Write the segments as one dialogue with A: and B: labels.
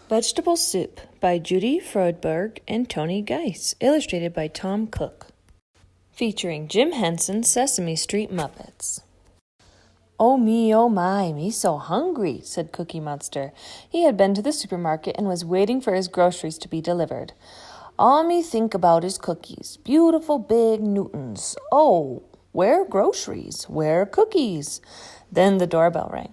A: Vegetable Soup by Judy Freudberg and Tony Geis, illustrated by Tom Cook. Featuring Jim Henson's Sesame Street Muppets. Oh my, me so hungry, said Cookie Monster. He had been to the supermarket and was waiting for his groceries to be delivered. All me think about is cookies, beautiful big Newtons. Oh, where groceries? Where cookies? Then the doorbell rang.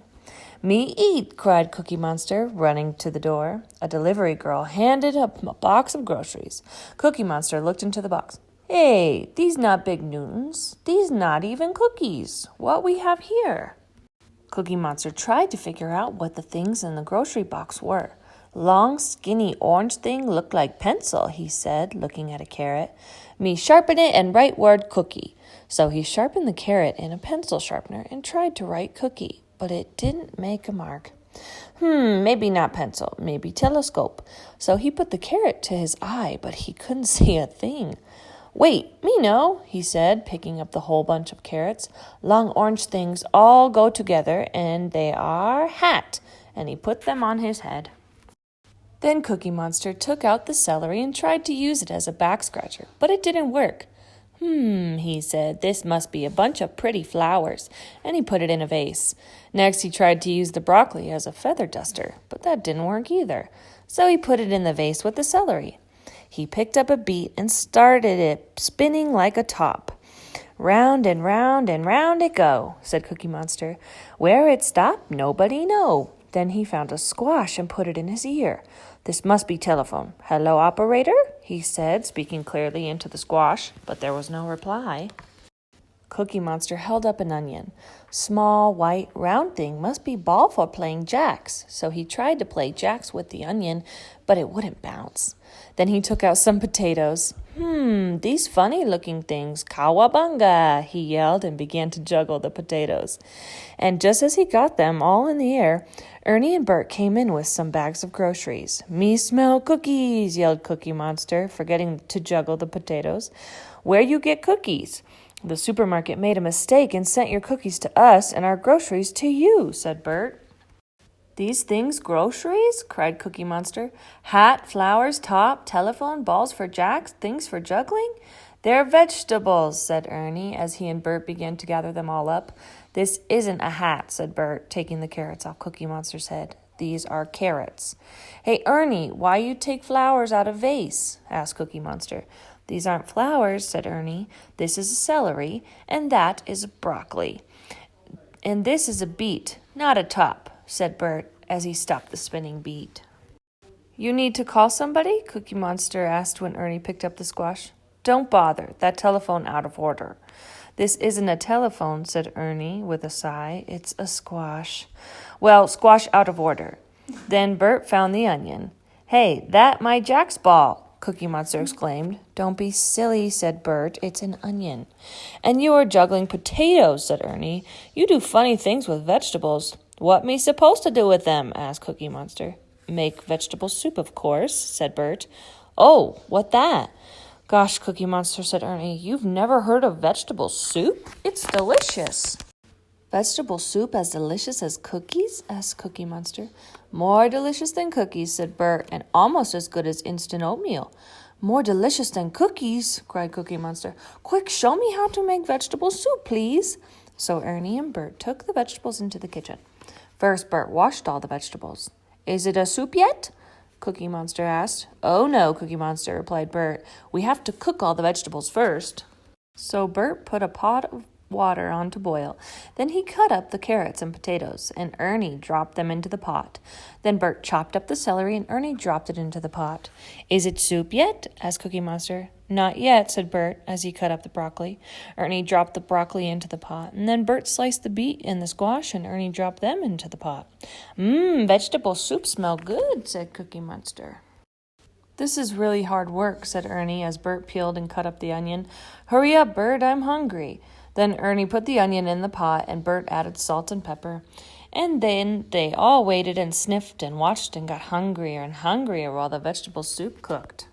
A: Me eat, cried Cookie Monster, running to the door. A delivery girl handed a box of groceries. Cookie Monster looked into the box. Hey, these not big Newtons. These not even cookies. What we have here? Cookie Monster tried to figure out what the things in the grocery box were. Long, skinny orange thing looked like pencil, he said, looking at a carrot. Me sharpen it and write word cookie. So he sharpened the carrot in a pencil sharpener and tried to write cookie. But it didn't make a mark. Maybe not pencil, maybe telescope. So he put the carrot to his eye, but he couldn't see a thing. Wait, me know, he said, picking up the whole bunch of carrots. Long orange things all go together, and they are hat. And he put them on his head. Then Cookie Monster took out the celery and tried to use it as a back scratcher, but it didn't work. He said, this must be a bunch of pretty flowers, and he put it in a vase. Next, he tried to use the broccoli as a feather duster, but that didn't work either. So he put it in the vase with the celery. He picked up a beet and started it spinning like a top. Round and round and round it go, said Cookie Monster. Where it stopped, nobody know. Then he found a squash and put it in his ear. This must be telephone. Hello, operator, he said, speaking clearly into the squash, but there was no reply. Cookie Monster held up an onion. Small, white, round thing must be ball for playing jacks, so he tried to play jacks with the onion, but it wouldn't bounce. Then he took out some potatoes. These funny-looking things, cowabunga, he yelled and began to juggle the potatoes. And just as he got them all in the air, Ernie and Bert came in with some bags of groceries. Me smell cookies, yelled Cookie Monster, forgetting to juggle the potatoes. Where you get cookies? The supermarket made a mistake and sent your cookies to us and our groceries to you, said Bert. These things groceries? Cried Cookie Monster. Hat, flowers, top, telephone, balls for jacks, things for juggling? They're vegetables, said Ernie, as he and Bert began to gather them all up. This isn't a hat, said Bert, taking the carrots off Cookie Monster's head. These are carrots. Hey, Ernie, why you take flowers out of vase? Asked Cookie Monster. These aren't flowers, said Ernie. This is a celery, and that is a broccoli. And this is a beet, not a top, said Bert, as he stopped the spinning beet. You need to call somebody? Cookie Monster asked when Ernie picked up the squash. Don't bother, that telephone out of order. This isn't a telephone, said Ernie with a sigh. It's a squash. Well, squash out of order. Then Bert found the onion. Hey, that my Jack's ball, Cookie Monster exclaimed. Don't be silly, said Bert. It's an onion. And you are juggling potatoes, said Ernie. You do funny things with vegetables. What me supposed to do with them? Asked Cookie Monster. Make vegetable soup, of course, said Bert. Oh, what that? Gosh, Cookie Monster, said Ernie, you've never heard of vegetable soup? It's delicious. Vegetable soup as delicious as cookies? Asked Cookie Monster. More delicious than cookies, said Bert, and almost as good as instant oatmeal. More delicious than cookies, cried Cookie Monster. Quick, show me how to make vegetable soup, please. So Ernie and Bert took the vegetables into the kitchen. First, Bert washed all the vegetables. Is it a soup yet? Cookie Monster asked. Oh, no, Cookie Monster, replied Bert. We have to cook all the vegetables first. So Bert put a pot of water on to boil. Then he cut up the carrots and potatoes, and Ernie dropped them into the pot. Then Bert chopped up the celery, and Ernie dropped it into the pot. Is it soup yet? Asked Cookie Monster. Not yet, said Bert, as he cut up the broccoli. Ernie dropped the broccoli into the pot, and then Bert sliced the beet and the squash, and Ernie dropped them into the pot. Vegetable soup smell good, said Cookie Monster. This is really hard work, said Ernie, as Bert peeled and cut up the onion. Hurry up, Bert, I'm hungry. Then Ernie put the onion in the pot, and Bert added salt and pepper. And then they all waited and sniffed and watched and got hungrier and hungrier while the vegetable soup cooked.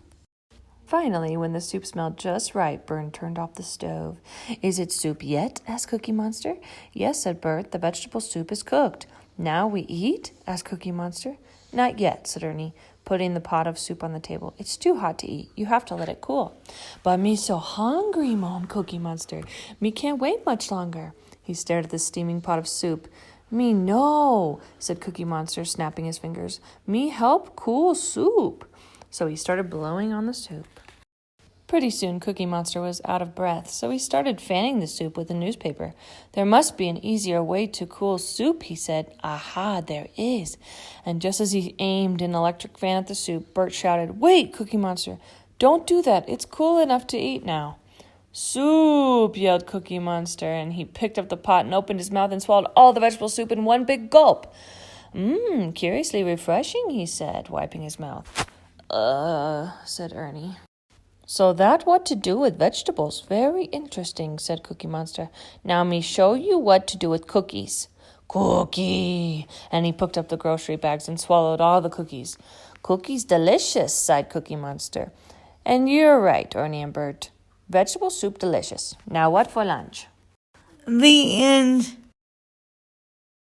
A: Finally, when the soup smelled just right, Bert turned off the stove. Is it soup yet? Asked Cookie Monster. Yes, said Bert, the vegetable soup is cooked. Now we eat? Asked Cookie Monster. Not yet, said Ernie, putting the pot of soup on the table. It's too hot to eat. You have to let it cool. But me so hungry, Mom, Cookie Monster. Me can't wait much longer. He stared at the steaming pot of soup. Me no, said Cookie Monster, snapping his fingers. Me help cool soup. So he started blowing on the soup. Pretty soon Cookie Monster was out of breath, so he started fanning the soup with a newspaper. There must be an easier way to cool soup, he said. Aha, there is. And just as he aimed an electric fan at the soup, Bert shouted, Wait, Cookie Monster, don't do that. It's cool enough to eat now. Soup, yelled Cookie Monster, and he picked up the pot and opened his mouth and swallowed all the vegetable soup in one big gulp. Curiously refreshing, he said, wiping his mouth. Said Ernie. So that what to do with vegetables. Very interesting, said Cookie Monster. Now me show you what to do with cookies. Cookie! And he picked up the grocery bags and swallowed all the cookies. Cookies delicious, sighed Cookie Monster. And you're right, Ernie and Bert. Vegetable soup delicious. Now what for lunch?
B: The end.